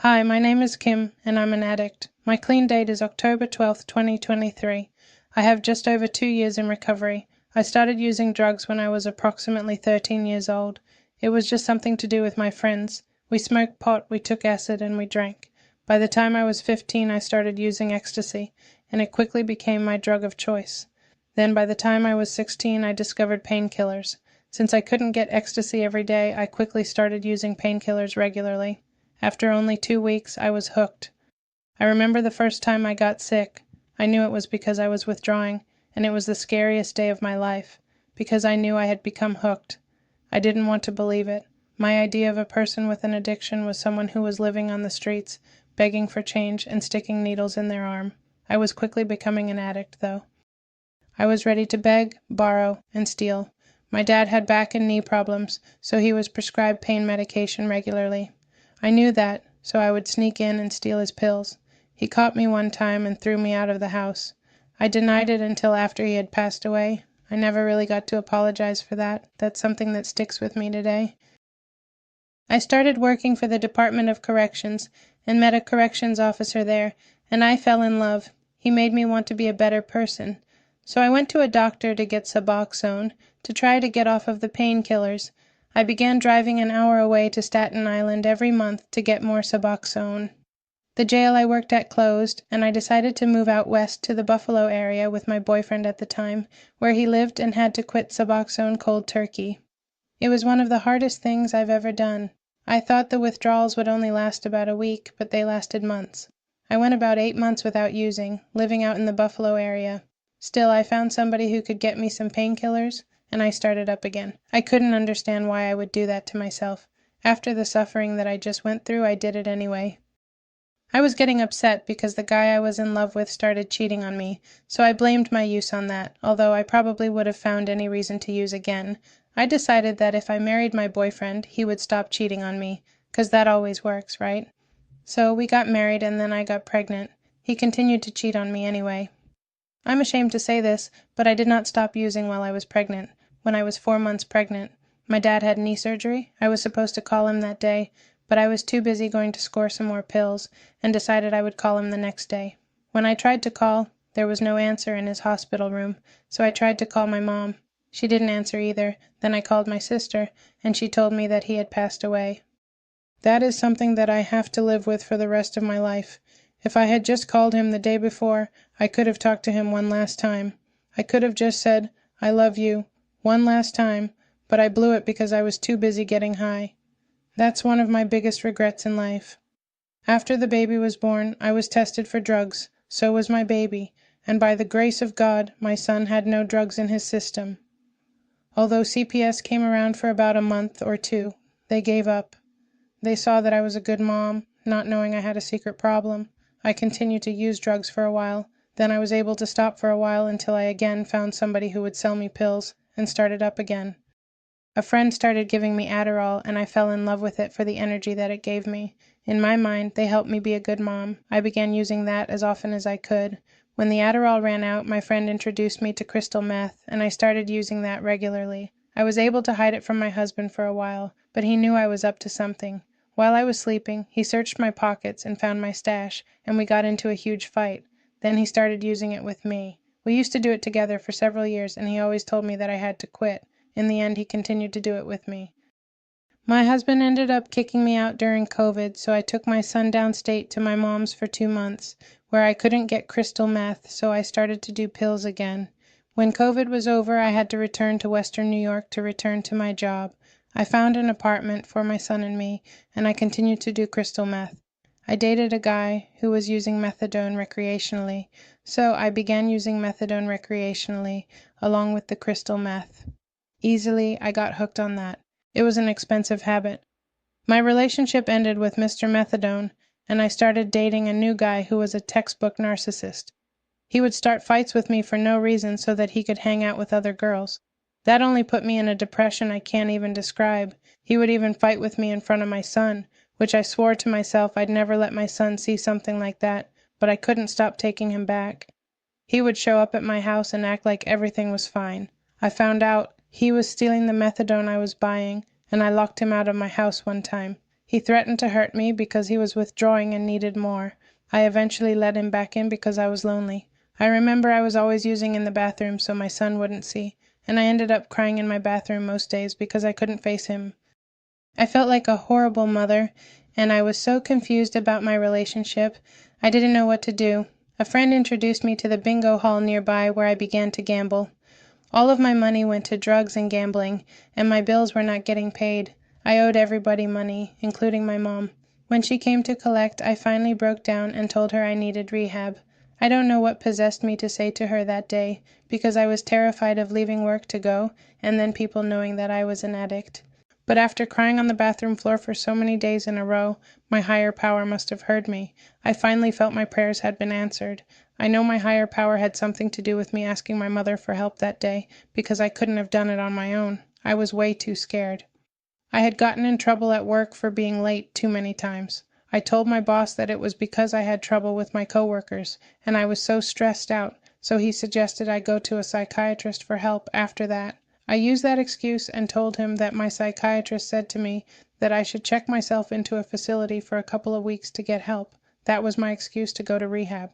Hi, my name is Kim, and I'm an addict. My clean date is October 12th, 2023. I have just over 2 years in recovery. I started using drugs when I was approximately 13 years old. It was just something to do with my friends. We smoked pot, we took acid, and we drank. By the time I was 15, I started using ecstasy, and it quickly became my drug of choice. Then by the time I was 16, I discovered painkillers. Since I couldn't get ecstasy every day, I quickly started using painkillers regularly. After only 2 weeks, I was hooked. I remember the first time I got sick. I knew it was because I was withdrawing, and it was the scariest day of my life, because I knew I had become hooked. I didn't want to believe it. My idea of a person with an addiction was someone who was living on the streets, begging for change and sticking needles in their arm. I was quickly becoming an addict, though. I was ready to beg, borrow, and steal. My dad had back and knee problems, so he was prescribed pain medication regularly. I knew that, so I would sneak in and steal his pills. He caught me one time and threw me out of the house. I denied it until after he had passed away. I never really got to apologize for that. That's something that sticks with me today. I started working for the Department of Corrections and met a corrections officer there, and I fell in love. He made me want to be a better person. So I went to a doctor to get Suboxone, to try to get off of the painkillers. I began driving an hour away to Staten Island every month to get more Suboxone. The jail I worked at closed, and I decided to move out west to the Buffalo area with my boyfriend at the time, where he lived and had to quit Suboxone cold turkey. It was one of the hardest things I've ever done. I thought the withdrawals would only last about a week, but they lasted months. I went about 8 months without using, living out in the Buffalo area. Still, I found somebody who could get me some painkillers, and I started up again. I couldn't understand why I would do that to myself. After the suffering that I just went through, I did it anyway. I was getting upset because the guy I was in love with started cheating on me, so I blamed my use on that, although I probably would have found any reason to use again. I decided that if I married my boyfriend, he would stop cheating on me, 'cause that always works, right? So we got married and then I got pregnant. He continued to cheat on me anyway. I'm ashamed to say this, but I did not stop using while I was pregnant. When I was 4 months pregnant, my dad had knee surgery. I was supposed to call him that day, but I was too busy going to score some more pills, and decided I would call him the next day. When I tried to call, there was no answer in his hospital room, so I tried to call my mom. She didn't answer either. Then I called my sister, and she told me that he had passed away. That is something that I have to live with for the rest of my life. If I had just called him the day before, I could have talked to him one last time. I could have just said, "I love you," one last time, but I blew it because I was too busy getting high. That's one of my biggest regrets in life. After the baby was born, I was tested for drugs. So was my baby, and by the grace of God, my son had no drugs in his system. Although CPS came around for about a month or 2, they gave up. They saw that I was a good mom, not knowing I had a secret problem. I continued to use drugs for a while, then I was able to stop for a while until I again found somebody who would sell me pills, and started up again. A friend started giving me Adderall, and I fell in love with it for the energy that it gave me. In my mind, they helped me be a good mom. I began using that as often as I could. When the Adderall ran out, my friend introduced me to crystal meth, and I started using that regularly. I was able to hide it from my husband for a while, but he knew I was up to something. While I was sleeping, he searched my pockets and found my stash, and we got into a huge fight. Then he started using it with me. We used to do it together for several years, and he always told me that I had to quit. In the end, he continued to do it with me. My husband ended up kicking me out during COVID, so I took my son downstate to my mom's for 2 months, where I couldn't get crystal meth, so I started to do pills again. When COVID was over, I had to return to Western New York to return to my job. I found an apartment for my son and me, and I continued to do crystal meth. I dated a guy who was using methadone recreationally, so I began using methadone recreationally, along with the crystal meth. Easily, I got hooked on that. It was an expensive habit. My relationship ended with Mr. Methadone, and I started dating a new guy who was a textbook narcissist. He would start fights with me for no reason so that he could hang out with other girls. That only put me in a depression I can't even describe. He would even fight with me in front of my son, which I swore to myself I'd never let my son see something like that, but I couldn't stop taking him back. He would show up at my house and act like everything was fine. I found out he was stealing the methadone I was buying, and I locked him out of my house one time. He threatened to hurt me because he was withdrawing and needed more. I eventually let him back in because I was lonely. I remember I was always using in the bathroom so my son wouldn't see, and I ended up crying in my bathroom most days because I couldn't face him. I felt like a horrible mother, and I was so confused about my relationship, I didn't know what to do. A friend introduced me to the bingo hall nearby where I began to gamble. All of my money went to drugs and gambling, and my bills were not getting paid. I owed everybody money, including my mom. When she came to collect, I finally broke down and told her I needed rehab. I don't know what possessed me to say to her that day, because I was terrified of leaving work to go, and then people knowing that I was an addict. But after crying on the bathroom floor for so many days in a row, my higher power must have heard me. I finally felt my prayers had been answered. I know my higher power had something to do with me asking my mother for help that day, because I couldn't have done it on my own. I was way too scared. I had gotten in trouble at work for being late too many times. I told my boss that it was because I had trouble with my coworkers, and I was so stressed out, so he suggested I go to a psychiatrist for help after that. I used that excuse and told him that my psychiatrist said to me that I should check myself into a facility for a couple of weeks to get help. That was my excuse to go to rehab.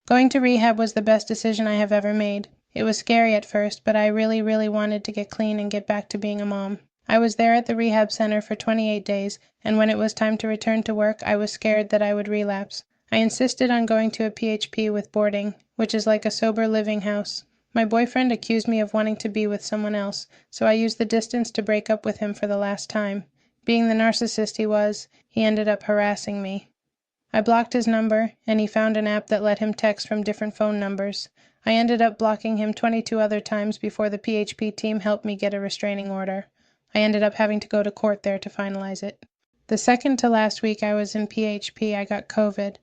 Going to rehab was the best decision I have ever made. It was scary at first, but I really wanted to get clean and get back to being a mom. I was there at the rehab center for 28 days, and when it was time to return to work, I was scared that I would relapse. I insisted on going to a PHP with boarding, which is like a sober living house. My boyfriend accused me of wanting to be with someone else, so I used the distance to break up with him for the last time. Being the narcissist he was, he ended up harassing me. I blocked his number, and he found an app that let him text from different phone numbers. I ended up blocking him 22 other times before the PHP team helped me get a restraining order. I ended up having to go to court there to finalize it. The second to last week I was in PHP, I got COVID.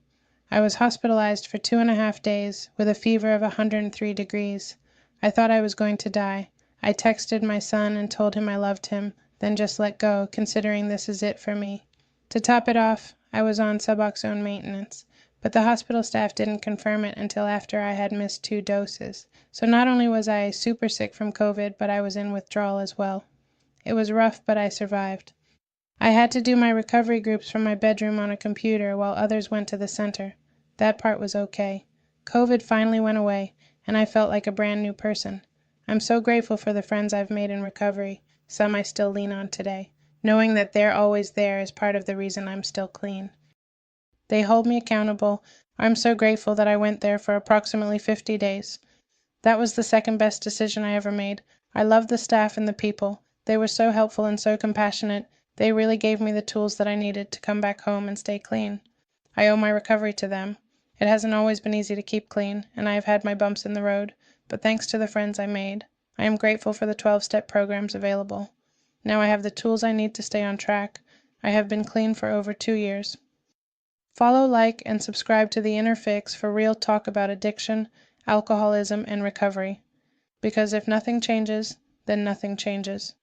I was hospitalized for 2.5 days with a fever of 103 degrees. I thought I was going to die. I texted my son and told him I loved him, then just let go, considering this is it for me. To top it off, I was on Suboxone maintenance, but the hospital staff didn't confirm it until after I had missed 2 doses. So not only was I super sick from COVID, but I was in withdrawal as well. It was rough, but I survived. I had to do my recovery groups from my bedroom on a computer while others went to the center. That part was okay. COVID finally went away, and I felt like a brand new person. I'm so grateful for the friends I've made in recovery, some I still lean on today. Knowing that they're always there is part of the reason I'm still clean. They hold me accountable. I'm so grateful that I went there for approximately 50 days. That was the second best decision I ever made. I love the staff and the people. They were so helpful and so compassionate. They really gave me the tools that I needed to come back home and stay clean. I owe my recovery to them. It hasn't always been easy to keep clean, and I have had my bumps in the road, but thanks to the friends I made, I am grateful for the 12-step programs available. Now I have the tools I need to stay on track. I have been clean for over 2 years. Follow, like, and subscribe to The Inner Fix for real talk about addiction, alcoholism, and recovery. Because if nothing changes, then nothing changes.